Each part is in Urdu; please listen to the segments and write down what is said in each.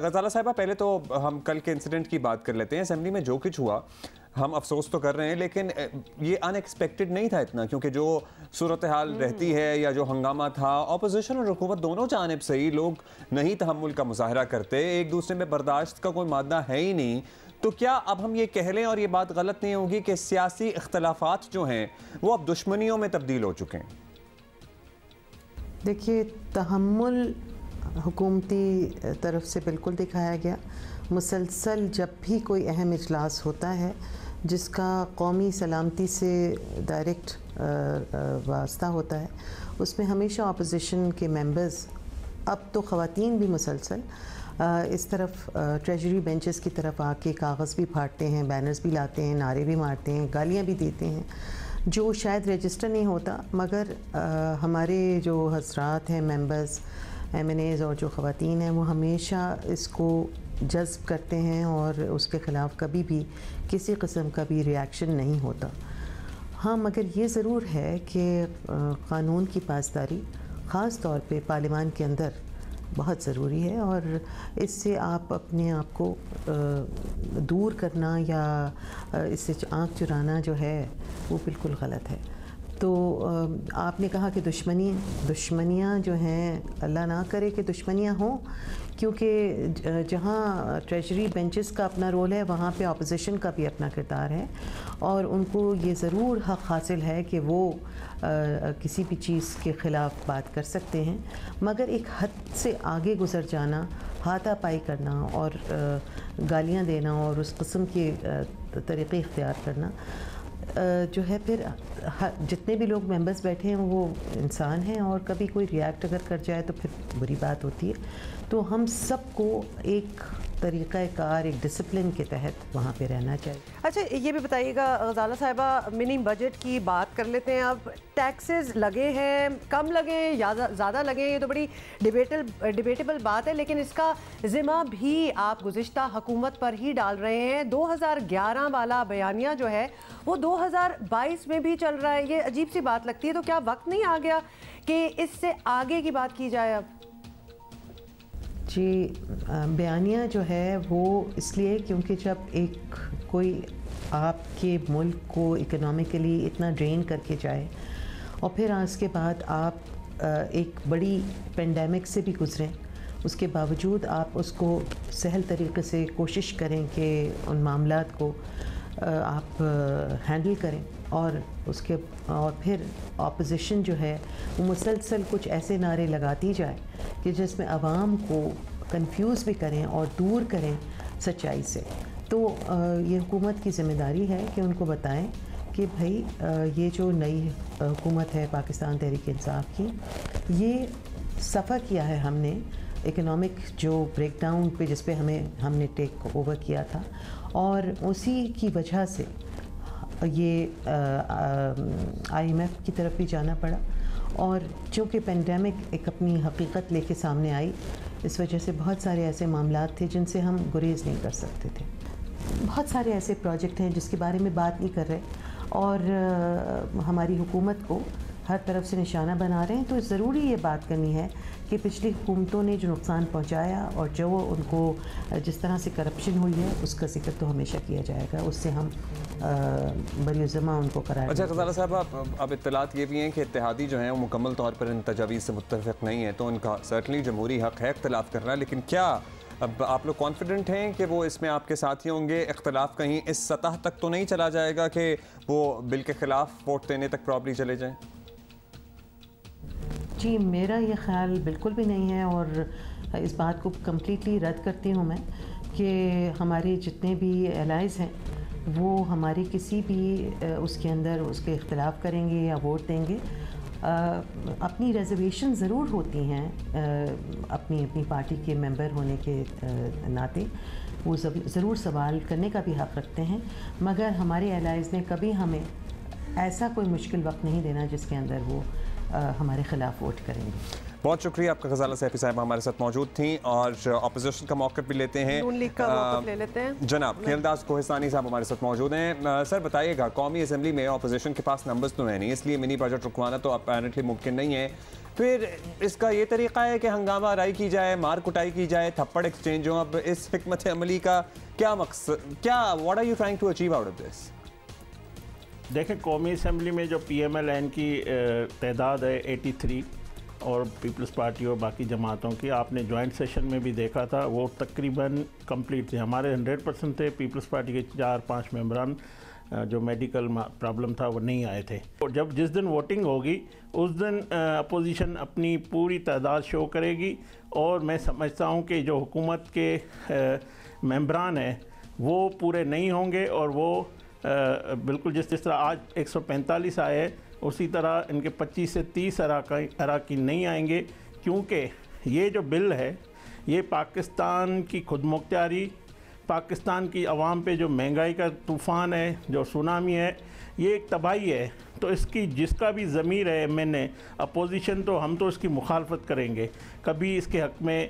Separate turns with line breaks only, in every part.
غزالہ صاحبہ پہلے تو ہم کل کے انسیڈنٹ کی بات کر لیتے ہیں. اسمبلی میں جو کچھ ہوا ہم افسوس تو کر رہے ہیں لیکن یہ ان ایکسپیکٹڈ نہیں تھا اتنا, کیونکہ جو صورتحال رہتی ہے یا جو ہنگامہ تھا اپوزیشن اور حکومت دونوں جانب سے ہی لوگ نہیں تحمل کا مظاہرہ کرتے, ایک دوسرے میں برداشت کا کوئی مادہ ہے ہی نہیں. تو کیا اب ہم یہ کہہ لیں اور یہ بات غلط نہیں ہوگی کہ سیاسی اختلافات جو ہیں وہ اب دشمنیوں میں تبدیل ہو چکے ہیں؟
دیکھیے, تحمل حکومتی طرف سے بالکل دکھایا گیا. مسلسل جب بھی کوئی اہم اجلاس ہوتا ہے جس کا قومی سلامتی سے ڈائریکٹ واسطہ ہوتا ہے, اس میں ہمیشہ اپوزیشن کے ممبرز, اب تو خواتین بھی مسلسل اس طرف ٹریجری بینچز کی طرف آ کے کاغذ بھی پھاڑتے ہیں, بینرز بھی لاتے ہیں, نعرے بھی مارتے ہیں, گالیاں بھی دیتے ہیں, جو شاید رجسٹر نہیں ہوتا. مگر ہمارے جو حضرات ہیں ممبرز, ایم این ایز اور جو خواتین ہیں, وہ ہمیشہ اس کو جذب کرتے ہیں اور اس کے خلاف کبھی بھی کسی قسم کا بھی ریاکشن نہیں ہوتا. ہاں, مگر یہ ضرور ہے کہ قانون کی پاسداری خاص طور پہ پارلیمان کے اندر بہت ضروری ہے, اور اس سے آپ اپنے آپ کو دور کرنا یا اس سے آنکھ چرانا جو ہے وہ بالکل غلط ہے. تو آپ نے کہا کہ دشمنیاں جو ہیں, اللہ نہ کرے کہ دشمنیاں ہوں, کیونکہ جہاں ٹریجری بینچز کا اپنا رول ہے وہاں پہ اپوزیشن کا بھی اپنا کردار ہے, اور ان کو یہ ضرور حق حاصل ہے کہ وہ کسی بھی چیز کے خلاف بات کر سکتے ہیں. مگر ایک حد سے آگے گزر جانا, ہاتھا پائی کرنا اور گالیاں دینا اور اس قسم کے طریقے اختیار کرنا جو ہے, پھر جتنے بھی لوگ ممبرز بیٹھے ہیں وہ انسان ہیں, اور کبھی کوئی ریاکٹ اگر کر جائے تو پھر بری بات ہوتی ہے. تو ہم سب کو ایک طریقہ کار, ایک ڈسپلن کے تحت وہاں پہ رہنا چاہیے.
اچھا, یہ بھی بتائیے گا غزالہ صاحبہ, منی بجٹ کی بات کر لیتے ہیں. اب ٹیکسز لگے ہیں, کم لگے یا زیادہ لگے ہیں, یہ تو بڑی ڈیبیٹیبل بات ہے, لیکن اس کا ذمہ بھی آپ گزشتہ حکومت پر ہی ڈال رہے ہیں. 2011 والا بیانیہ جو ہے وہ 2022 میں بھی چل رہا ہے. یہ عجیب سی بات لگتی ہے. تو کیا وقت نہیں آ گیا کہ اس سے آگے کی بات کی جائے اب؟
جی, بیانیہ جو ہے وہ اس لیے کیونکہ جب ایک کوئی آپ کے ملک کو اکنامکلی اتنا ڈرین کر کے جائے, اور پھر اس کے بعد آپ ایک بڑی پینڈیمک سے بھی گزریں, اس کے باوجود آپ اس کو سہل طریقے سے کوشش کریں کہ ان معاملات کو آپ ہینڈل کریں, اور پھر اپوزیشن جو ہے وہ مسلسل کچھ ایسے نعرے لگاتی جائے کہ جس میں عوام کو کنفیوز بھی کریں اور دور کریں سچائی سے. تو یہ حکومت کی ذمہ داری ہے کہ ان کو بتائیں کہ بھائی یہ جو نئی حکومت ہے پاکستان تحریک انصاف کی, یہ صفحہ کیا ہے ہم نے اکنامک جو بریک ڈاؤن پہ, جس پہ ہم نے ٹیک اوور کیا تھا, اور اسی کی وجہ سے یہ آئی ایم ایف کی طرف بھی جانا پڑا, اور چونکہ پینڈیمک ایک اپنی حقیقت لے کے سامنے آئی, اس وجہ سے بہت سارے ایسے معاملات تھے جن سے ہم گریز نہیں کر سکتے تھے. بہت سارے ایسے پروجیکٹ ہیں جس کے بارے میں بات نہیں کر رہے, اور ہماری حکومت کو ہر طرف سے نشانہ بنا رہے ہیں. تو ضروری یہ بات کرنی ہے کہ پچھلی حکومتوں نے جو نقصان پہنچایا اور جو ان کو جس طرح سے کرپشن ہوئی ہے, اس کا ذکر تو ہمیشہ کیا جائے گا, اس سے ہم بری ذمہ ان کو قرار.
اچھا غزالہ صاحب, اب اطلاعات یہ بھی ہیں کہ اتحادی جو ہیں وہ مکمل طور پر ان تجاویز سے متفق نہیں ہے, تو ان کا سرٹنلی جمہوری حق ہے اختلاف کرنا, لیکن کیا اب آپ لوگ کانفیڈنٹ ہیں کہ وہ اس میں آپ کے ساتھ ہی ہوں گے؟ اختلاف کہیں اس سطح تک تو نہیں چلا جائے گا کہ وہ بل کے خلاف ووٹ دینے تک پرابلی چلے جائیں؟
جی, میرا یہ خیال بالکل بھی نہیں ہے, اور اس بات کو کمپلیٹلی رد کرتی ہوں میں کہ ہمارے جتنے بھی الائز ہیں وہ ہماری کسی بھی اس کے اندر اس کے اختلاف کریں گے یا ووٹ دیں گے. اپنی ریزرویشن ضرور ہوتی ہیں اپنی پارٹی کے ممبر ہونے کے ناطے, وہ ضرور سوال کرنے کا بھی حق رکھتے ہیں, مگر ہمارے الائز نے کبھی ہمیں ایسا کوئی مشکل وقت نہیں دینا جس کے اندر وہ ہمارے خلاف ووٹ کریں گے.
بہت شکریہ آپ کا غزالہ سیفی صاحبہ ہمارے ساتھ موجود تھیں, اور اپوزیشن کا موقف بھی لیتے ہیں,
نون لیگ کا موقف لے لیتے ہیں.
جناب کھیلداز کوہستانی صاحب ہمارے ساتھ موجود ہیں. سر بتائیے گا, قومی اسمبلی میں اپوزیشن کے پاس نمبرز تو ہیں نہیں, اس لیے منی بجٹ رکوانا تو اپیرنٹلی ممکن نہیں ہے, پھر اس کا یہ طریقہ ہے کہ ہنگامہ آرائی کی جائے, مار کٹائی کی جائے, تھپڑ ایکسچینج ہوں. اب اس حکمت عملی کا کیا مقصد, کیا what are you trying to achieve out of this؟
دیکھیں قومی اسمبلی میں جو پی ایم ایل این کی تعداد ہے 83 اور پیپلز پارٹی اور باقی جماعتوں کی, آپ نے جوائنٹ سیشن میں بھی دیکھا تھا, وہ تقریباً کمپلیٹ تھے. ہمارے 100% تھے. پیپلز پارٹی کے 4-5 ممبران جو میڈیکل پرابلم تھا وہ نہیں آئے تھے. اور جس دن ووٹنگ ہوگی اس دن اپوزیشن اپنی پوری تعداد شو کرے گی, اور میں سمجھتا ہوں کہ جو حکومت کے ممبران ہیں وہ پورے نہیں ہوں گے, اور وہ بالکل جس طرح آج 145 آئے اسی طرح ان کے 25 سے 30 اراکین نہیں آئیں گے, کیونکہ یہ جو بل ہے یہ پاکستان کی خود مختاری, پاکستان کی عوام پہ جو مہنگائی کا طوفان ہے, جو سونامی ہے, یہ ایک تباہی ہے. تو اس کی جس کا بھی ضمیر ہے میں نے اپوزیشن, تو ہم تو اس کی مخالفت کریں گے. کبھی اس کے حق میں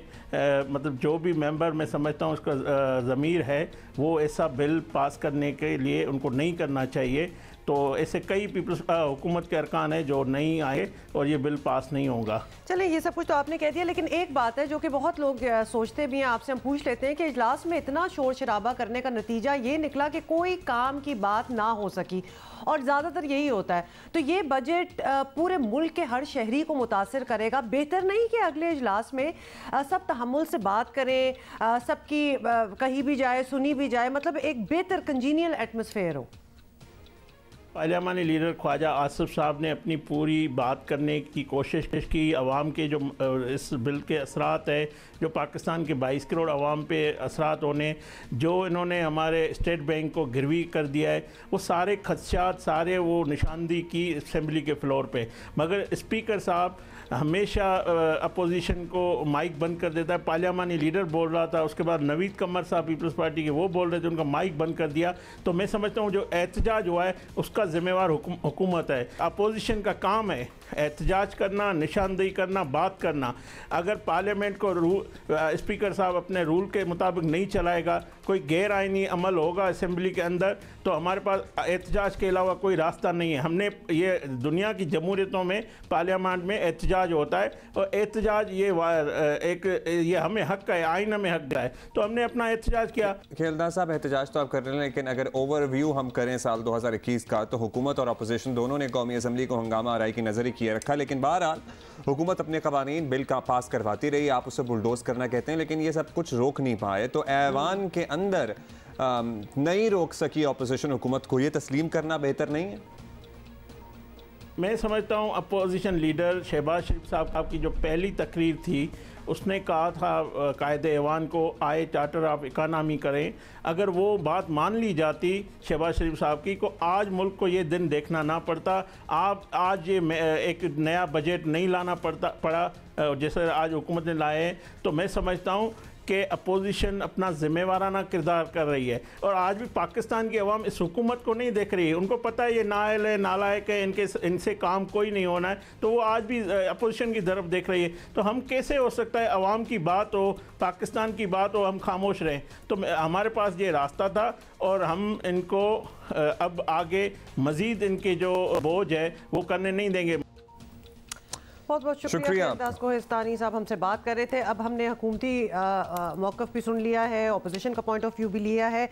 مطلب جو بھی ممبر میں سمجھتا ہوں اس کا ضمیر ہے وہ ایسا بل پاس کرنے کے لیے ان کو نہیں کرنا چاہیے. تو ایسے کئی حکومت کے ارکان ہیں جو نہیں آئے اور یہ بل پاس نہیں ہوگا.
چلیں یہ سب کچھ تو آپ نے کہہ دیا, لیکن ایک بات ہے جو کہ بہت لوگ سوچتے بھی ہیں, آپ سے ہم پوچھ لیتے ہیں کہ اجلاس میں اتنا شور شرابہ کرنے کا نتیجہ یہ نکلا کہ کوئی کام کی بات نہ ہو سکی, اور زیادہ تر یہی ہوتا ہے. تو یہ بجٹ پورے ملک کے ہر شہری کو متاثر کرے گا. بہتر نہیں کہ اگلے اجلاس میں سب تحمل سے بات کریں, سب کی کہی بھی جائے سنی بھی جائے, مطلب ایک بہتر کنجینیل ایٹماسفیئر ہو.
پارلیمانی لیڈر خواجہ آصف صاحب نے اپنی پوری بات کرنے کی کوشش کی. عوام کے جو اس بل کے اثرات ہیں, جو پاکستان کے 22 کروڑ عوام پہ اثرات ہونے, جو انہوں نے ہمارے اسٹیٹ بینک کو گروی کر دیا ہے, وہ سارے خدشات سارے وہ نشاندہی کی اسمبلی کے فلور پہ. مگر اسپیکر صاحب ہمیشہ اپوزیشن کو مائک بند کر دیتا ہے. پارلیمانی لیڈر بول رہا تھا, اس کے بعد نوید قمر صاحب پیپلز پارٹی کے وہ بول رہے تھے, ان کا مائک بند کر دیا. تو میں سمجھتا ہوں جو احتجاج ہوا ہے اس کا ذمہ وار حکومت ہے. اپوزیشن کا کام ہے احتجاج کرنا, نشاندہی کرنا, بات کرنا. اگر پارلیمنٹ کو اسپیکر صاحب اپنے رول کے مطابق نہیں چلائے گا, کوئی غیر آئینی عمل ہوگا اسمبلی کے اندر, تو ہمارے پاس احتجاج کے علاوہ کوئی راستہ نہیں ہے. ہم نے یہ دنیا کی جمہوریتوں میں پارلیمنٹ میں احتجاج ہوتا ہے, اور احتجاج یہ ہمیں حق ہے, آئین ہمیں حق ہے, تو ہم نے اپنا احتجاج کیا.
کھیلدار صاحب احتجاج تو آپ کر رہے ہیں, لیکن اگر اوور ویو ہم کریں سال 2021 کا, تو حکومت اور اپوزیشن دونوں نے قومی اسمبلی کو ہنگامہ آرائی کی نظر ہی کیے رکھا. لیکن بہرحال حکومت اپنے قوانین بل کا پاس کرواتی رہی, آپ اسے بلڈوز کرنا کہتے ہیں, لیکن یہ سب کچھ روک نہیں پائے. تو ایوان کے اندر نہیں روک سکی اپوزیشن حکومت کو, یہ تسلیم کرنا بہتر نہیں ہے؟
میں سمجھتا ہوں اپوزیشن لیڈر شہباز شریف صاحب کی جو پہلی تقریر تھی, اس نے کہا تھا قائد ایوان کو آئے چارٹر آف اکانومی کریں. اگر وہ بات مان لی جاتی شہباز شریف صاحب کی, کو آج ملک کو یہ دن دیکھنا نہ پڑتا. آج یہ ایک نیا بجٹ نہیں لانا پڑا جیسے آج حکومت نے لائے ہیں. تو میں سمجھتا ہوں کہ اپوزیشن اپنا ذمہ وارانہ کردار کر رہی ہے, اور آج بھی پاکستان کی عوام اس حکومت کو نہیں دیکھ رہی ہے. ان کو پتہ ہے یہ نااہل ہے, نالائق ہے, ان سے کام کوئی نہیں ہونا ہے, تو وہ آج بھی اپوزیشن کی طرف دیکھ رہی ہے. تو ہم کیسے ہو سکتا ہے عوام کی بات ہو, پاکستان کی بات ہو, ہم خاموش رہیں؟ تو ہمارے پاس یہ راستہ تھا, اور ہم ان کو اب آگے مزید ان کے جو بوجھ ہے وہ کرنے نہیں دیں گے.
بہت بہت شکریہ انداز کوہستانی صاحب, ہم سے بات کر رہے تھے. اب ہم نے حکومتی موقف بھی سن لیا ہے, اپوزیشن کا پوائنٹ آف ویو بھی لیا ہے.